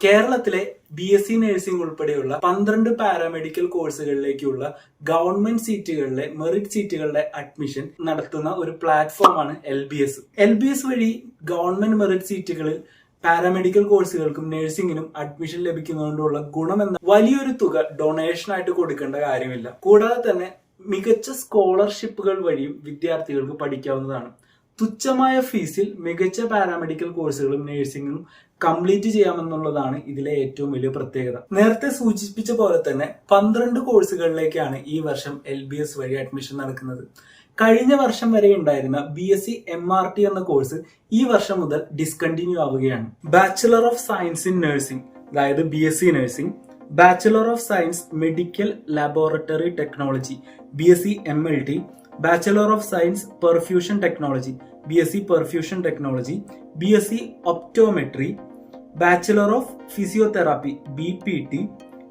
കേരളത്തിലെ BSc nursing ഉൾപ്പെടെയുള്ള 12 paramedical കോഴ്സുകളിലേക്കുള്ള government സീറ്റുകളിലെ merit സീറ്റുകളുടെ അഡ്മിഷൻ നടത്തുന്ന ഒരു പ്ലാറ്റ്ഫോമാണ് LBS. LBS വഴി ഗവൺമെന്റ് മെറിറ്റ് സീറ്റുകളിൽ പാരാമെഡിക്കൽ കോഴ്സുകൾക്കും നഴ്സിംഗിനും അഡ്മിഷൻ ലഭിക്കുന്നതുകൊണ്ടുള്ള ഗുണമെന്ന വലിയൊരു തുക ഡൊണേഷൻ ആയിട്ട് കൊടുക്കേണ്ട കാര്യമില്ല. കൂടാതെ തന്നെ മികച്ച സ്കോളർഷിപ്പുകൾ വഴിയും വിദ്യാർത്ഥികൾക്ക് പഠിക്കാവുന്നതാണ്. തുച്ഛമായ ഫീസിൽ മികച്ച പാരാമെഡിക്കൽ കോഴ്സുകളും നഴ്സിംഗും കംപ്ലീറ്റ് ചെയ്യാമെന്നുള്ളതാണ് ഇതിലെ ഏറ്റവും വലിയ പ്രത്യേകത. നേരത്തെ സൂചിപ്പിച്ച പോലെ തന്നെ 12 കോഴ്സുകളിലേക്കാണ് ഈ വർഷം LBS വഴി അഡ്മിഷൻ നടക്കുന്നത്. കഴിഞ്ഞ വർഷം വരെ ഉണ്ടായിരുന്ന BSc MRT എന്ന കോഴ്സ് ഈ വർഷം മുതൽ ഡിസ്കണ്ടിന്യൂ ആവുകയാണ്. Bachelor of science in nursing, അതായത് BSc nursing, bachelor of science medical laboratory technology BSc MLT, bachelor of science perfusion technology BSc perfusion technology, BSc optometry, bachelor of physiotherapy BPT,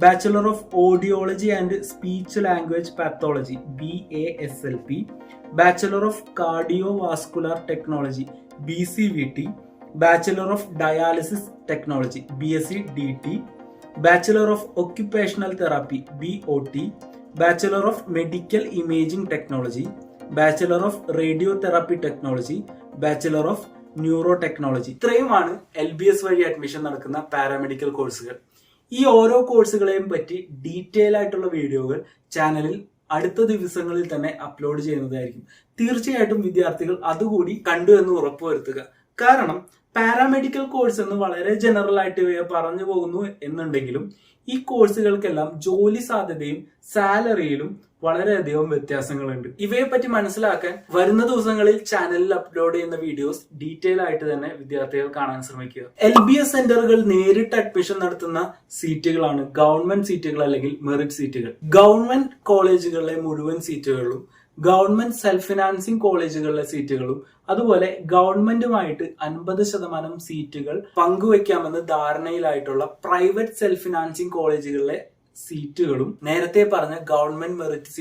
bachelor of audiology and speech language pathology BASLP, bachelor of cardiovascular technology BCVT, bachelor of dialysis technology BSc DT, bachelor of occupational therapy BOT, bachelor of medical imaging technology, bachelor of radio therapy technology, bachelor of neuro technology. ഇത്രയുമാണ് LBS വഴി admission നടക്കുന്ന paramedical കോഴ്സുകൾ. ഈ ഓരോ കോഴ്സുകളെയും പറ്റി detail ആയിട്ടുള്ള വീഡിയോകൾ ചാനലിൽ അടുത്ത ദിവസങ്ങളിൽ തന്നെ അപ്ലോഡ് ചെയ്യുന്നതായിരിക്കും. തീർച്ചയായിട്ടും വിദ്യാർത്ഥികൾ അതുകൂടി കണ്ടു എന്ന് ഉറപ്പുവരുത്തുക. കാരണം പാരാമെഡിക്കൽ കോഴ്സ് എന്ന് വളരെ ജനറൽ ആയിട്ട് പറഞ്ഞു പോകുന്നു എന്നുണ്ടെങ്കിലും ഈ കോഴ്സുകൾക്കെല്ലാം ജോലി സാധ്യതയും സാലറിയിലും വളരെയധികം വ്യത്യാസങ്ങളുണ്ട്. ഇവയെ പറ്റി മനസ്സിലാക്കാൻ വരുന്ന ദിവസങ്ങളിൽ ചാനലിൽ അപ്ലോഡ് ചെയ്യുന്ന വീഡിയോസ് ഡീറ്റെയിൽ ആയിട്ട് തന്നെ വിദ്യാർത്ഥികൾ കാണാൻ ശ്രമിക്കുക. LBS സെന്ററുകൾ നേരിട്ട് അഡ്മിഷൻ നടത്തുന്ന സീറ്റുകളാണ് ഗവൺമെന്റ് സീറ്റുകൾ അല്ലെങ്കിൽ മെറിറ്റ് സീറ്റുകൾ. ഗവൺമെന്റ് കോളേജുകളിലെ മുഴുവൻ സീറ്റുകളും, ഗവൺമെന്റ് സെൽഫ് ഫിനാൻസിംഗ് കോളേജുകളിലെ സീറ്റുകളും, അതുപോലെ ഗവൺമെന്റുമായിട്ട് 50% സീറ്റുകൾ പങ്കുവെക്കാമെന്ന് ധാരണയിലായിട്ടുള്ള പ്രൈവറ്റ് സെൽഫ് ഫിനാൻസിംഗ് കോളേജുകളിലെ സീറ്റുകളും നേരത്തെ പറഞ്ഞ ഗവൺമെന്റ് മെറിറ്റ്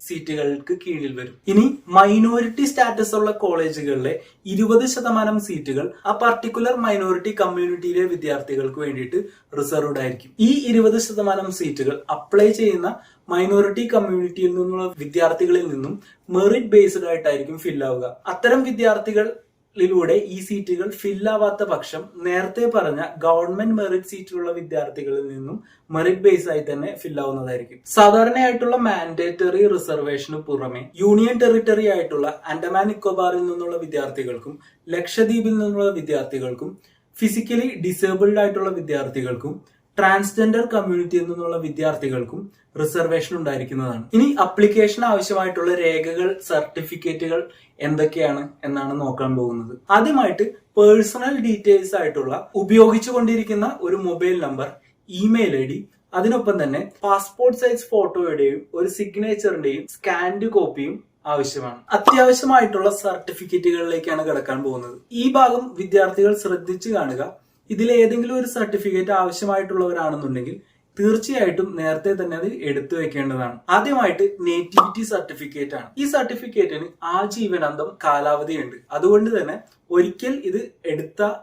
സീറ്റുകൾക്ക് കീഴിൽ വരും. ഇനി മൈനോറിറ്റി സ്റ്റാറ്റസ് ഉള്ള കോളേജുകളിലെ 20% സീറ്റുകൾ ആ പർട്ടിക്കുലർ മൈനോറിറ്റി കമ്മ്യൂണിറ്റിയിലെ വിദ്യാർത്ഥികൾക്ക് വേണ്ടിയിട്ട് റിസർവ്ഡ് ആയിരിക്കും. ഈ 20% സീറ്റുകൾ അപ്ലൈ ചെയ്യുന്ന മൈനോറിറ്റി കമ്മ്യൂണിറ്റിയിൽ നിന്നുള്ള വിദ്യാർത്ഥികളിൽ നിന്നും മെറിറ്റ് ബേസ്ഡ് ആയിട്ടായിരിക്കും ഫില്ലാവുക. അത്തരം വിദ്യാർത്ഥികളിലൂടെ ഈ സീറ്റുകൾ ഫില്ലാവാത്ത പക്ഷം നേരത്തെ പറഞ്ഞ ഗവൺമെന്റ് മെറിറ്റ് സീറ്റിലുള്ള വിദ്യാർത്ഥികളിൽ നിന്നും മെറിറ്റ് ബേസ് ആയി തന്നെ ഫില്ലാവുന്നതായിരിക്കും. സാധാരണയായിട്ടുള്ള മാൻഡേറ്ററി റിസർവേഷന് പുറമെ യൂണിയൻ ടെറിട്ടറി ആയിട്ടുള്ള ആൻഡമാൻ നിക്കോബാറിൽ നിന്നുള്ള വിദ്യാർത്ഥികൾക്കും ലക്ഷദ്വീപിൽ നിന്നുള്ള വിദ്യാർത്ഥികൾക്കും ഫിസിക്കലി ഡിസേബിൾഡ് ആയിട്ടുള്ള വിദ്യാർത്ഥികൾക്കും ട്രാൻസ്ജെൻഡർ കമ്മ്യൂണിറ്റിയിൽ നിന്നുള്ള വിദ്യാർത്ഥികൾക്കും റിസർവേഷൻ ഉണ്ടായിരിക്കുന്നതാണ്. ഇനി അപ്ലിക്കേഷൻ ആവശ്യമായിട്ടുള്ള രേഖകൾ, സർട്ടിഫിക്കറ്റുകൾ എന്തൊക്കെയാണ് എന്നാണ് നോക്കാൻ പോകുന്നത്. ആദ്യമായിട്ട് പേഴ്സണൽ ഡീറ്റെയിൽസ് ആയിട്ടുള്ള ഉപയോഗിച്ചുകൊണ്ടിരിക്കുന്ന ഒരു മൊബൈൽ നമ്പർ, ഇമെയിൽ ID, അതിനൊപ്പം തന്നെ പാസ്പോർട്ട് സൈസ് ഫോട്ടോയുടെയും ഒരു സിഗ്നേച്ചറിന്റെയും സ്കാൻഡ് കോപ്പിയും ആവശ്യമാണ്. അത്യാവശ്യമായിട്ടുള്ള സർട്ടിഫിക്കറ്റുകളിലേക്കാണ് കടക്കാൻ പോകുന്നത്. ഈ ഭാഗം വിദ്യാർത്ഥികൾ ശ്രദ്ധിച്ചു കാണുക. ഇതിലേതെങ്കിലും ഒരു സർട്ടിഫിക്കറ്റ് ആവശ്യമായിട്ടുള്ളവരാണെന്നുണ്ടെങ്കിൽ തീർച്ചയായിട്ടും നേരത്തെ തന്നെ അത് എടുത്തു വെക്കേണ്ടതാണ്. ആദ്യമായിട്ട് നേറ്റിവിറ്റി സർട്ടിഫിക്കറ്റ് ആണ്. ഈ സർട്ടിഫിക്കറ്റിന് ആജീവനാന്തം കാലാവധിയുണ്ട്. അതുകൊണ്ട് തന്നെ ഒരിക്കൽ ഇത്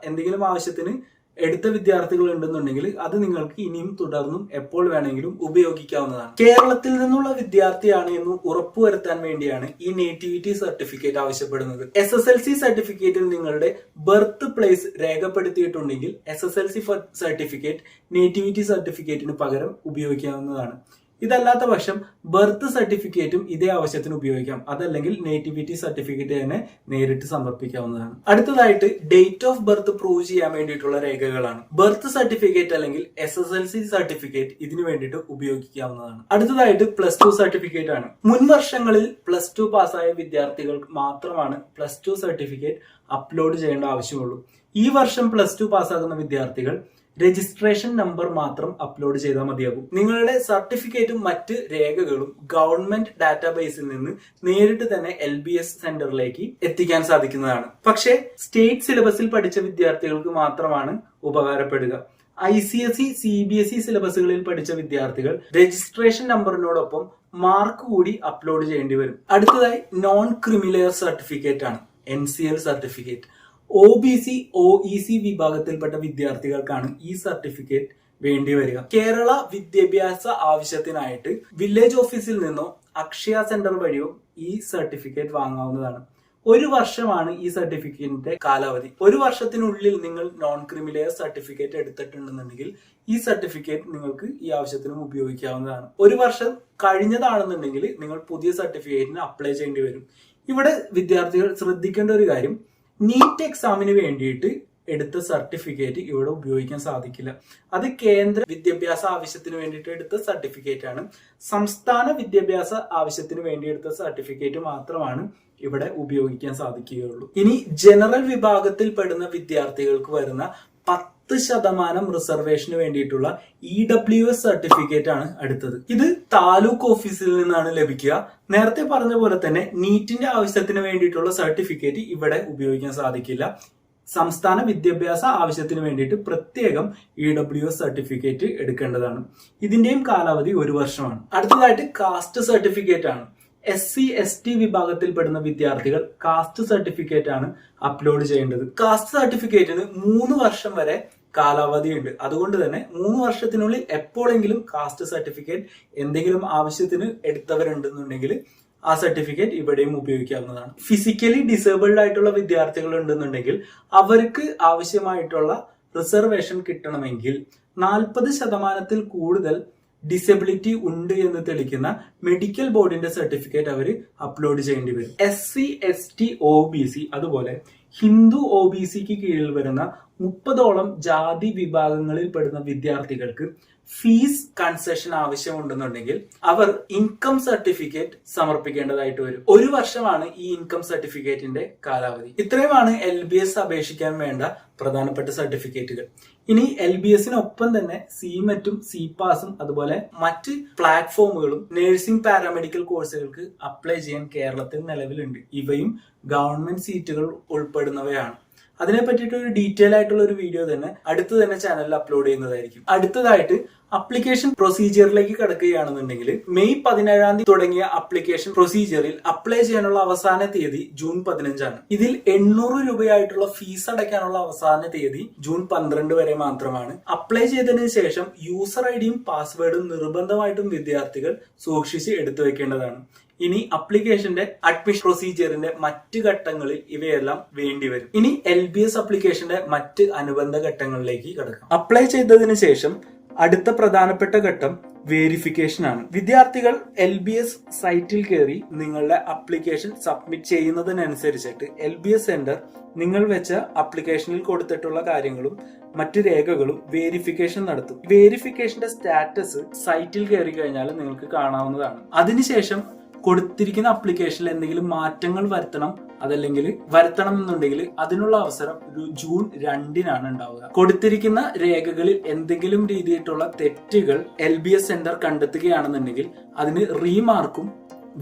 എന്തെങ്കിലും ആവശ്യത്തിന് എടുത്ത വിദ്യാർത്ഥികൾ ഉണ്ടെന്നുണ്ടെങ്കിൽ അത് നിങ്ങൾക്ക് ഇനിയും തുടർന്നും എപ്പോൾ വേണമെങ്കിലും ഉപയോഗിക്കാവുന്നതാണ്. കേരളത്തിൽ നിന്നുള്ള വിദ്യാർത്ഥിയാണ് എന്ന് ഉറപ്പുവരുത്താൻ വേണ്ടിയാണ് ഈ നേറ്റിവിറ്റി സർട്ടിഫിക്കറ്റ് ആവശ്യപ്പെടുന്നത്. SSLC സർട്ടിഫിക്കറ്റിൽ നിങ്ങളുടെ ബർത്ത് പ്ലേസ് രേഖപ്പെടുത്തിയിട്ടുണ്ടെങ്കിൽ SSLC സർട്ടിഫിക്കറ്റ് നേറ്റിവിറ്റി സർട്ടിഫിക്കറ്റിന് പകരം ഉപയോഗിക്കാവുന്നതാണ്. ഇതല്ലാത്ത പക്ഷം ബർത്ത് സർട്ടിഫിക്കറ്റും ഇതേ ആവശ്യത്തിന് ഉപയോഗിക്കാം. അതല്ലെങ്കിൽ നേറ്റിവിറ്റി സർട്ടിഫിക്കറ്റ് തന്നെ നേരിട്ട് സമർപ്പിക്കാവുന്നതാണ്. അടുത്തതായിട്ട് ഡേറ്റ് ഓഫ് ബർത്ത് പ്രൂവ് ചെയ്യാൻ വേണ്ടിയിട്ടുള്ള രേഖകളാണ്. ബർത്ത് സർട്ടിഫിക്കറ്റ് അല്ലെങ്കിൽ SSLC സർട്ടിഫിക്കറ്റ് ഇതിനു വേണ്ടിയിട്ട് ഉപയോഗിക്കാവുന്നതാണ്. അടുത്തതായിട്ട് +2 സർട്ടിഫിക്കറ്റ് ആണ്. മുൻ വർഷങ്ങളിൽ +2 പാസ്സായ വിദ്യാർത്ഥികൾക്ക് മാത്രമാണ് +2 സർട്ടിഫിക്കറ്റ് അപ്ലോഡ് ചെയ്യേണ്ട ആവശ്യമുള്ളൂ. ഈ വർഷം +2 പാസ്സാകുന്ന വിദ്യാർത്ഥികൾ രജിസ്ട്രേഷൻ നമ്പർ മാത്രം അപ്ലോഡ് ചെയ്താൽ മതിയാകും. നിങ്ങളുടെ സർട്ടിഫിക്കറ്റും മറ്റ് രേഖകളും ഗവൺമെന്റ് ഡാറ്റാബേസിൽ നിന്ന് നേരിട്ട് തന്നെ LBS സെന്ററിലേക്ക് എത്തിക്കാൻ സാധിക്കുന്നതാണ്. പക്ഷേ സ്റ്റേറ്റ് സിലബസിൽ പഠിച്ച വിദ്യാർത്ഥികൾക്ക് മാത്രമാണ് ഉപകാരപ്പെടുക. ICSE, CBSE സിലബസുകളിൽ പഠിച്ച വിദ്യാർത്ഥികൾ രജിസ്ട്രേഷൻ നമ്പറിനോടൊപ്പം മാർക്ക് കൂടി അപ്ലോഡ് ചെയ്യേണ്ടി വരും. അടുത്തതായി നോൺ ക്രിമിലെയർ സർട്ടിഫിക്കറ്റ് ആണ്, NCL സർട്ടിഫിക്കറ്റ്. OBC, OEC വിഭാഗത്തിൽപ്പെട്ട വിദ്യാർത്ഥികൾക്കാണ് ഈ സർട്ടിഫിക്കറ്റ് വേണ്ടി വരിക. കേരള വിദ്യാഭ്യാസ ആവശ്യത്തിനായിട്ട് വില്ലേജ് ഓഫീസിൽ നിന്നോ അക്ഷയ സെന്റർ വഴിയോ ഈ സർട്ടിഫിക്കറ്റ് വാങ്ങാവുന്നതാണ്. 1 വർഷമാണ് ഈ സർട്ടിഫിക്കറ്റിന്റെ കാലാവധി. 1 വർഷത്തിനുള്ളിൽ നിങ്ങൾ നോൺ ക്രിമിലെയർ സർട്ടിഫിക്കറ്റ് എടുത്തിട്ടുണ്ടെന്നുണ്ടെങ്കിൽ ഈ സർട്ടിഫിക്കറ്റ് നിങ്ങൾക്ക് ഈ ആവശ്യത്തിനും ഉപയോഗിക്കാവുന്നതാണ്. 1 വർഷം കഴിഞ്ഞതാണെന്നുണ്ടെങ്കിൽ നിങ്ങൾ പുതിയ സർട്ടിഫിക്കറ്റിന് അപ്ലൈ ചെയ്യേണ്ടി വരും. ഇവിടെ വിദ്യാർത്ഥികൾ ശ്രദ്ധിക്കേണ്ട ഒരു കാര്യം, നീറ്റ് എക്സാമിന് വേണ്ടിയിട്ട് എടുത്ത സർട്ടിഫിക്കറ്റ് ഇവിടെ ഉപയോഗിക്കാൻ സാധിക്കില്ല. അത് കേന്ദ്ര വിദ്യാഭ്യാസ ആവശ്യത്തിന് വേണ്ടിയിട്ട് എടുത്ത സർട്ടിഫിക്കറ്റ് ആണ്. സംസ്ഥാന വിദ്യാഭ്യാസ ആവശ്യത്തിന് വേണ്ടി എടുത്ത സർട്ടിഫിക്കറ്റ് മാത്രമാണ് ഇവിടെ ഉപയോഗിക്കാൻ സാധിക്കുകയുള്ളൂ. ഇനി ജനറൽ വിഭാഗത്തിൽ പെടുന്ന വിദ്യാർത്ഥികൾക്ക് വരുന്ന 10% റിസർവേഷന് വേണ്ടിയിട്ടുള്ള EWS സർട്ടിഫിക്കറ്റ് ആണ് അടുത്തത്. ഇത് താലൂക്ക് ഓഫീസിൽ നിന്നാണ് ലഭിക്കുക. നേരത്തെ പറഞ്ഞ പോലെ തന്നെ നീറ്റിന്റെ ആവശ്യത്തിന് വേണ്ടിയിട്ടുള്ള സർട്ടിഫിക്കറ്റ് ഇവിടെ ഉപയോഗിക്കാൻ സാധിക്കില്ല. സംസ്ഥാന വിദ്യാഭ്യാസ ആവശ്യത്തിന് വേണ്ടിയിട്ട് പ്രത്യേകം EWS സർട്ടിഫിക്കറ്റ് എടുക്കേണ്ടതാണ്. ഇതിന്റെയും കാലാവധി 1 വർഷമാണ്. അടുത്തതായിട്ട് കാസ്റ്റ് സർട്ടിഫിക്കറ്റ് ആണ്. SC/ST വിഭാഗത്തിൽപ്പെടുന്ന വിദ്യാർത്ഥികൾ കാസ്റ്റ് സർട്ടിഫിക്കറ്റ് ആണ് അപ്ലോഡ് ചെയ്യേണ്ടത്. കാസ്റ്റ് സർട്ടിഫിക്കറ്റിന് 3 വർഷം വരെ കാലാവധിയുണ്ട്. അതുകൊണ്ട് തന്നെ 3 വർഷത്തിനുള്ളിൽ എപ്പോഴെങ്കിലും കാസ്റ്റ് സർട്ടിഫിക്കറ്റ് എന്തെങ്കിലും ആവശ്യത്തിന് എടുത്തവരുണ്ടെന്നുണ്ടെങ്കിൽ ആ സർട്ടിഫിക്കറ്റ് ഇവിടെയും ഉപയോഗിക്കാവുന്നതാണ്. ഫിസിക്കലി ഡിസേബിൾഡ് ആയിട്ടുള്ള വിദ്യാർത്ഥികൾ ഉണ്ടെന്നുണ്ടെങ്കിൽ അവർക്ക് ആവശ്യമായിട്ടുള്ള റിസർവേഷൻ കിട്ടണമെങ്കിൽ 40% കൂടുതൽ ഡിസബിലിറ്റി ഉണ്ട് എന്ന് തെളിയിക്കുന്ന മെഡിക്കൽ ബോർഡിന്റെ സർട്ടിഫിക്കറ്റ് അവർ അപ്ലോഡ് ചെയ്യേണ്ടി വരും. SC/ST OBC അതുപോലെ ഹിന്ദു OBCക്ക് കീഴിൽ വരുന്ന 30ഓളം ജാതി വിഭാഗങ്ങളിൽ പെടുന്ന വിദ്യാർത്ഥികൾക്ക് ഫീസ് കൺസെഷൻ ആവശ്യമുണ്ടെന്നുണ്ടെങ്കിൽ അവർ ഇൻകം സർട്ടിഫിക്കറ്റ് സമർപ്പിക്കേണ്ടതായിട്ട് വരും. 1 വർഷമാണ് ഈ ഇൻകം സർട്ടിഫിക്കറ്റിന്റെ കാലാവധി. ഇത്രയുമാണ് LBS അപേക്ഷിക്കാൻ വേണ്ട പ്രധാനപ്പെട്ട സർട്ടിഫിക്കറ്റുകൾ. ഇനി LBSനൊപ്പം തന്നെ CMETഉം CPASഉം അതുപോലെ മറ്റ് പ്ലാറ്റ്ഫോമുകളും നഴ്സിംഗ് പാരാമെഡിക്കൽ കോഴ്സുകൾക്ക് അപ്ലൈ ചെയ്യാൻ കേരളത്തിൽ നിലവിലുണ്ട്. ഇവയും ഗവൺമെന്റ് സീറ്റുകൾ ഉൾപ്പെടുന്നവയാണ്. അതിനെ പറ്റിയിട്ട് ഒരു ഡീറ്റെയിൽ ആയിട്ടുള്ള ഒരു വീഡിയോ തന്നെ അടുത്ത് തന്നെ ചാനലിൽ അപ്ലോഡ് ചെയ്യുന്നതായിരിക്കും. അടുത്തതായിട്ട് അപ്ലിക്കേഷൻ പ്രൊസീജിയറിലേക്ക് കടക്കുകയാണെന്നുണ്ടെങ്കിൽ മെയ് 17 തുടങ്ങിയ അപ്ലിക്കേഷൻ പ്രൊസീജിയറിൽ അപ്ലൈ ചെയ്യാനുള്ള അവസാന തീയതി ജൂൺ 15 ഇതിൽ 800 രൂപയായിട്ടുള്ള ഫീസ് അടയ്ക്കാനുള്ള അവസാന തീയതി ജൂൺ 12 വരെ മാത്രമാണ്. അപ്ലൈ ചെയ്തതിനു ശേഷം യൂസർ ഐഡിയും പാസ്വേഡും നിർബന്ധമായിട്ടും വിദ്യാർത്ഥികൾ സൂക്ഷിച്ച് എടുത്തു വെക്കേണ്ടതാണ്. ഇനി അപ്ലിക്കേഷന്റെ അഡ്മിഷൻ പ്രൊസീജിയറിന്റെ മറ്റ് ഘട്ടങ്ങളിൽ ഇവയെല്ലാം വേണ്ടിവരും. ഇനി LBS അപ്ലിക്കേഷന്റെ മറ്റ് അനുബന്ധ ഘട്ടങ്ങളിലേക്ക് കടക്കാം. അപ്ലൈ ചെയ്തതിനു ശേഷം അടുത്ത പ്രധാനപ്പെട്ട ഘട്ടം വേരിഫിക്കേഷൻ ആണ്. വിദ്യാർത്ഥികൾ LBS സൈറ്റിൽ കയറി നിങ്ങളുടെ അപ്ലിക്കേഷൻ സബ്മിറ്റ് ചെയ്യുന്നതിനനുസരിച്ചിട്ട് LBS സെന്റർ നിങ്ങൾ വെച്ച അപ്ലിക്കേഷനിൽ കൊടുത്തിട്ടുള്ള കാര്യങ്ങളും മറ്റു രേഖകളും വേരിഫിക്കേഷൻ നടത്തും. വേരിഫിക്കേഷന്റെ സ്റ്റാറ്റസ് സൈറ്റിൽ കയറി കഴിഞ്ഞാൽ നിങ്ങൾക്ക് കാണാവുന്നതാണ്. അതിനുശേഷം കൊടുത്തിരിക്കുന്ന അപ്ലിക്കേഷനിൽ എന്തെങ്കിലും മാറ്റങ്ങൾ വരുത്തണം, അതല്ലെങ്കിൽ വരുത്തണം എന്നുണ്ടെങ്കിൽ അതിനുള്ള അവസരം ഒരു ജൂൺ 2 ഉണ്ടാവുക. കൊടുത്തിരിക്കുന്ന രേഖകളിൽ എന്തെങ്കിലും രീതിയിലുള്ള തെറ്റുകൾ LBS സെന്റർ കണ്ടെത്തുകയാണെന്നുണ്ടെങ്കിൽ അതിന് റീമാർക്കും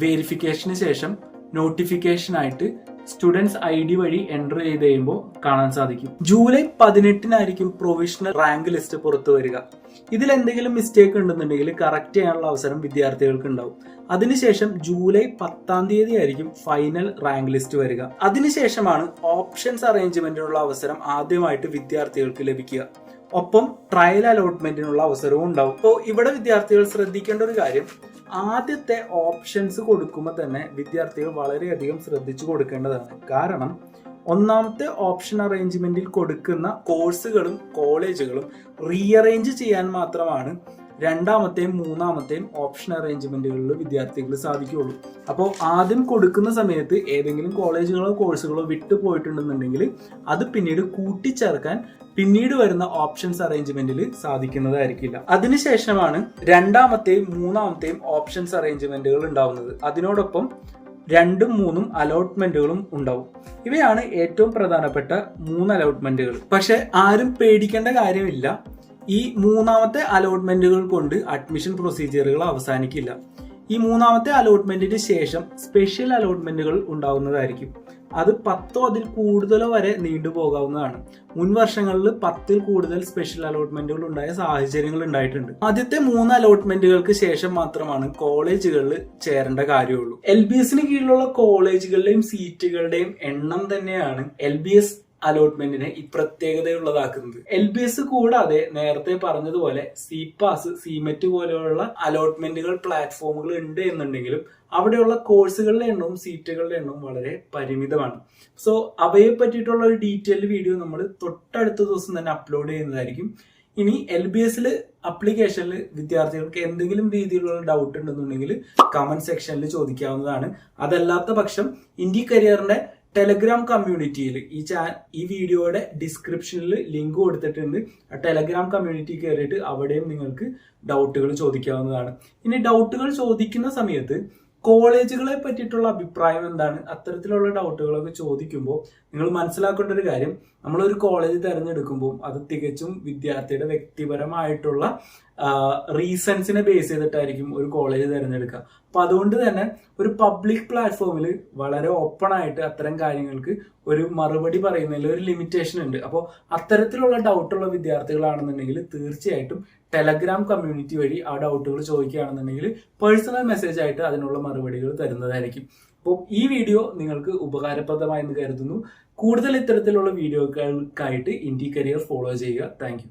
വേരിഫിക്കേഷന് ശേഷം നോട്ടിഫിക്കേഷൻ ആയിട്ട് സ്റ്റുഡൻസ് ID വഴി എൻറ്റർ ചെയ്ത് കഴിയുമ്പോൾ കാണാൻ സാധിക്കും. ജൂലൈ 18 പ്രൊവിഷണൽ റാങ്ക് ലിസ്റ്റ് പുറത്തു വരിക. ഇതിൽ എന്തെങ്കിലും മിസ്റ്റേക്ക് ഉണ്ടെന്നുണ്ടെങ്കിൽ കറക്റ്റ് ചെയ്യാനുള്ള അവസരം വിദ്യാർത്ഥികൾക്ക് ഉണ്ടാവും. അതിനുശേഷം ജൂലൈ 10 ഫൈനൽ റാങ്ക് ലിസ്റ്റ് വരിക. അതിനുശേഷമാണ് ഓപ്ഷൻസ് അറേഞ്ച്മെന്റിനുള്ള അവസരം ആദ്യമായിട്ട് വിദ്യാർത്ഥികൾക്ക് ലഭിക്കുക. ഒപ്പം ട്രയൽ അലോട്ട്മെന്റിനുള്ള അവസരവും ഉണ്ടാവും. അപ്പോൾ ഇവിടെ വിദ്യാർത്ഥികൾ ശ്രദ്ധിക്കേണ്ട ഒരു കാര്യം, ആദ്യത്തെ ഓപ്ഷൻസ് കൊടുക്കുമ്പോൾ തന്നെ വിദ്യാർത്ഥികൾ വളരെയധികം ശ്രദ്ധിച്ചു കൊടുക്കേണ്ടതാണ്. കാരണം ഒന്നാമത്തെ ഓപ്ഷൻ അറേഞ്ച്മെന്റിൽ കൊടുക്കുന്ന കോഴ്സുകളും കോളേജുകളും റീഅറേഞ്ച് ചെയ്യാൻ മാത്രമാണ് രണ്ടാമത്തെയും മൂന്നാമത്തെയും ഓപ്ഷൻ അറേഞ്ച്മെന്റുകളിൽ വിദ്യാർത്ഥികൾ സാധിക്കുകയുള്ളൂ. അപ്പോൾ ആദ്യം കൊടുക്കുന്ന സമയത്ത് ഏതെങ്കിലും കോളേജുകളോ കോഴ്സുകളോ വിട്ടു പോയിട്ടുണ്ടെന്നുണ്ടെങ്കിൽ അത് പിന്നീട് കൂട്ടിച്ചേർക്കാൻ പിന്നീട് വരുന്ന ഓപ്ഷൻസ് അറേഞ്ച്മെന്റിൽ സാധിക്കുന്നതായിരിക്കില്ല. അതിനുശേഷമാണ് രണ്ടാമത്തെയും മൂന്നാമത്തെയും ഓപ്ഷൻസ് അറേഞ്ച്മെന്റുകൾ ഉണ്ടാവുന്നത്. അതിനോടൊപ്പം 2ഉം 3ഉം അലോട്ട്മെന്റുകളും ഉണ്ടാവും. ഇവയാണ് ഏറ്റവും പ്രധാനപ്പെട്ട 3 അലോട്ട്മെന്റുകൾ. പക്ഷെ ആരും പേടിക്കേണ്ട കാര്യമില്ല. ഈ മൂന്നാമത്തെ അലോട്ട്മെന്റുകൾ കൊണ്ട് അഡ്മിഷൻ പ്രൊസീജിയറുകൾ അവസാനിക്കില്ല. ഈ മൂന്നാമത്തെ അലോട്ട്മെന്റിന് ശേഷം സ്പെഷ്യൽ അലോട്ട്മെന്റുകൾ ഉണ്ടാവുന്നതായിരിക്കും. അത് 10 അതിൽ കൂടുതലോ വരെ നീണ്ടുപോകാവുന്നതാണ്. മുൻ വർഷങ്ങളിൽ 10 കൂടുതൽ സ്പെഷ്യൽ അലോട്ട്മെന്റുകൾ ഉണ്ടായ സാഹചര്യങ്ങൾ ഉണ്ടായിട്ടുണ്ട്. ആദ്യത്തെ 3 അലോട്ട്മെന്റുകൾക്ക് ശേഷം മാത്രമാണ് കോളേജുകളിൽ ചേരേണ്ട കാര്യമുള്ളൂ. LBSന് കീഴിലുള്ള കോളേജുകളുടെയും സീറ്റുകളുടെയും എണ്ണം തന്നെയാണ് LBS അലോട്ട്മെന്റിനെ ഈ പ്രത്യേകതയുള്ളതാക്കുന്നത്. LBS കൂടാതെ നേരത്തെ പറഞ്ഞതുപോലെ CPAS, CMET പോലെയുള്ള അലോട്ട്മെന്റുകൾ പ്ലാറ്റ്ഫോമുകൾ ഉണ്ട് എന്നുണ്ടെങ്കിലും അവിടെയുള്ള കോഴ്സുകളുടെ എണ്ണവും സീറ്റുകളുടെ എണ്ണവും വളരെ പരിമിതമാണ്. സോ അവയെ പറ്റിയിട്ടുള്ള ഒരു ഡീറ്റെയിൽഡ് വീഡിയോ നമ്മൾ തൊട്ടടുത്ത ദിവസം തന്നെ അപ്ലോഡ് ചെയ്യുന്നതായിരിക്കും. ഇനി LBS അപ്ലിക്കേഷനിൽ വിദ്യാർത്ഥികൾക്ക് എന്തെങ്കിലും രീതിയിലുള്ള ഡൗട്ട് ഉണ്ടെന്നുണ്ടെങ്കിൽ കമന്റ് സെക്ഷനിൽ ചോദിക്കാവുന്നതാണ്. അതല്ലാത്ത പക്ഷം ഇന്ത്യ കരിയറിന്റെ ടെലഗ്രാം കമ്മ്യൂണിറ്റിയിൽ ഈ വീഡിയോയുടെ ഡിസ്ക്രിപ്ഷനിൽ ലിങ്ക് കൊടുത്തിട്ടുണ്ട്. ആ ടെലഗ്രാം കമ്മ്യൂണിറ്റി കയറിയിട്ട് അവിടെയും നിങ്ങൾക്ക് ഡൗട്ടുകൾ ചോദിക്കാവുന്നതാണ്. ഇനി ഡൗട്ടുകൾ ചോദിക്കുന്ന സമയത്ത് കോളേജുകളെ പറ്റിയിട്ടുള്ള അഭിപ്രായം എന്താണ്, അത്തരത്തിലുള്ള ഡൗട്ടുകളൊക്കെ ചോദിക്കുമ്പോൾ നിങ്ങൾ മനസ്സിലാക്കേണ്ട ഒരു കാര്യം, നമ്മളൊരു കോളേജ് തിരഞ്ഞെടുക്കുമ്പോൾ അത് തികച്ചും വിദ്യാർത്ഥിയുടെ വ്യക്തിപരമായിട്ടുള്ള റീസൺസിനെ ബേസ് ചെയ്തിട്ടായിരിക്കും ഒരു കോളേജ് തിരഞ്ഞെടുക്കുക. അപ്പൊ അതുകൊണ്ട് തന്നെ ഒരു പബ്ലിക് പ്ലാറ്റ്ഫോമിൽ വളരെ ഓപ്പൺ ആയിട്ട് അത്തരം കാര്യങ്ങൾക്ക് ഒരു മറുപടി പറയുന്നതിൽ ഒരു ലിമിറ്റേഷൻ ഉണ്ട്. അപ്പോൾ അത്തരത്തിലുള്ള ഡൗട്ടുള്ള വിദ്യാർത്ഥികളാണെന്നുണ്ടെങ്കിൽ തീർച്ചയായിട്ടും ടെലഗ്രാം കമ്മ്യൂണിറ്റി വഴി ആ ഡൗട്ടുകൾ ചോദിക്കുകയാണെന്നുണ്ടെങ്കിൽ പേഴ്സണൽ മെസ്സേജ് ആയിട്ട് അതിനുള്ള മറുപടികൾ തരുന്നതായിരിക്കും. അപ്പോൾ ഈ വീഡിയോ നിങ്ങൾക്ക് ഉപകാരപ്രദമായെന്ന് കരുതുന്നു. കൂടുതൽ ഇത്തരത്തിലുള്ള വീഡിയോകൾക്കായിട്ട് ഇന്ത്യ കരിയർ ഫോളോ ചെയ്യുക. താങ്ക്